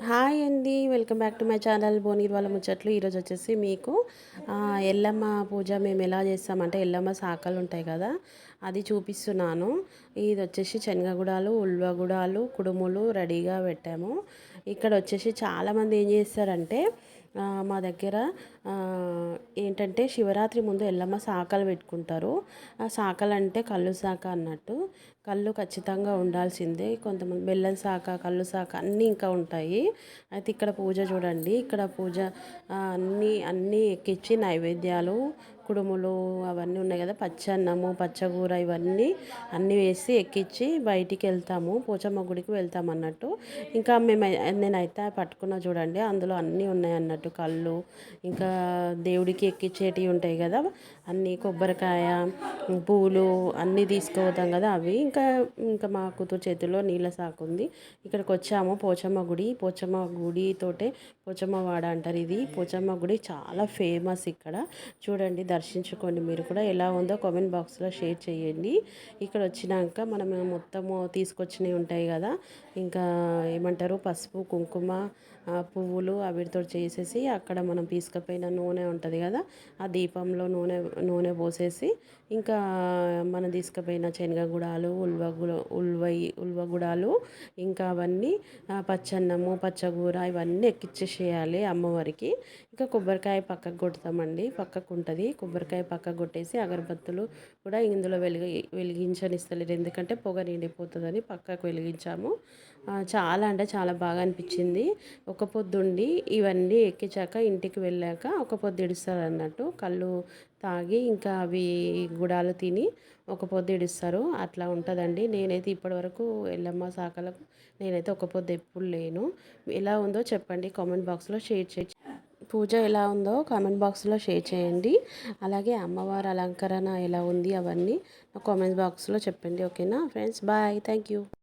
Hi అండి, welcome back to my channel బోనీర్ వాళ్ళ ముచ్చట్లు. ఈరోజు వచ్చేసి మీకు ఎల్లమ్మ పూజ మేము ఎలా చేస్తామంటే ఎల్లమ్మ శాఖలు ఉంటాయి కదా, అది చూపిస్తున్నాను. ఇది వచ్చేసి శనగగుడాలు, ఉల్వగుడాలు, కుడుములు రెడీగా పెట్టాము. ఇక్కడ వచ్చేసి చాలామంది ఏం చేస్తారంటే మా దగ్గర ఏంటంటే శివరాత్రి ముందు ఎల్లమ్మ శాఖలు పెట్టుకుంటారు. ఆ శాఖలు అంటే కళ్ళు శాఖ అన్నట్టు. కళ్ళు ఖచ్చితంగా ఉండాల్సిందే. కొంతమంది బెల్లం శాఖ, కళ్ళు శాఖ అన్నీ ఇంకా ఉంటాయి. అయితే ఇక్కడ పూజ చూడండి, ఇక్కడ పూజ అన్నీ ఎక్కించి నైవేద్యాలు, కుడుములు అవన్నీ ఉన్నాయి కదా, పచ్చన్నము, పచ్చగూర ఇవన్నీ అన్నీ వేసి ఎక్కించి బయటికి వెళ్తాము, పోచమ్మ గుడికి వెళ్తాం అన్నట్టు. ఇంకా నేనైతే పట్టుకున్నా చూడండి, అందులో అన్నీ ఉన్నాయి అన్నట్టు. కళ్ళు, ఇంకా దేవుడికి ఎక్కించేటివి ఉంటాయి కదా, అన్నీ కొబ్బరికాయ, పూలు అన్నీ తీసుకుపోతాం కదా అవి. ఇంకా ఇంకా మా కూతురు చేతిలో నీళ్ళ సాకు ఉంది. ఇక్కడికి వచ్చాము, పోచమ్మ గుడి. పోచమ్మ గుడితోటే పోచమ్మ వాడ అంటారు. ఇది పోచమ్మ గుడి చాలా ఫేమస్ ఇక్కడ. చూడండి, దర్శించుకోండి. మీరు కూడా ఎలా ఉందో కామెంట్ బాక్స్లో షేర్ చేయండి. ఇక్కడ వచ్చినాక మనం మొత్తము తీసుకొచ్చినవి ఉంటాయి కదా, ఇంకా ఏమంటారు, పసుపు, కుంకుమ, పువ్వులు అవిటితో చేసేసి అక్కడ మనం తీసుకుపోయిన నూనె ఉంటుంది కదా, ఆ దీపంలో నూనె పోసేసి, ఇంకా మనం తీసుకుపోయిన శనగగుడాలు, ఉల్వగుడాలు, ఇంకా అవన్నీ పచ్చన్నము, పచ్చగూర ఇవన్నీ ఎక్కిచ్చేసేయాలి అమ్మవారికి. ఇంకా కొబ్బరికాయ పక్కకు కొడతామండి, పక్కకు ఉంటుంది కొబ్బరికాయ. పక్కకు కొట్టేసి అగరబత్తులు కూడా ఇందులో వెలిగించనిస్తలేరు, ఎందుకంటే పొగ నిండిపోతుందని పక్కకు వెలిగించాము. చాలా అంటే చాలా బాగా అనిపించింది. ఒక పొద్దుండి ఇవన్నీ ఎక్కించాక ఇంటికి వెళ్ళాక ఒక పొద్దు ఇడుస్తారు అన్నట్టు. కళ్ళు తాగి ఇంకా అవి గుడాలు తిని ఒక పొద్దు ఇడుస్తారు. అట్లా ఉంటుందండి. నేనైతే ఇప్పటివరకు ఎల్లమ్మ శాఖలకు నేనైతే ఒక పొద్దు ఎప్పుడు లేను. ఎలా ఉందో చెప్పండి కామెంట్ బాక్స్లో షేర్ చేయండి. పూజ ఎలా ఉందో కామెంట్ బాక్స్లో షేర్ చేయండి. అలాగే అమ్మవారి అలంకరణ ఎలా ఉంది అవన్నీ కామెంట్ బాక్స్లో చెప్పండి. ఓకేనా ఫ్రెండ్స్, బాయ్, థ్యాంక్ యూ.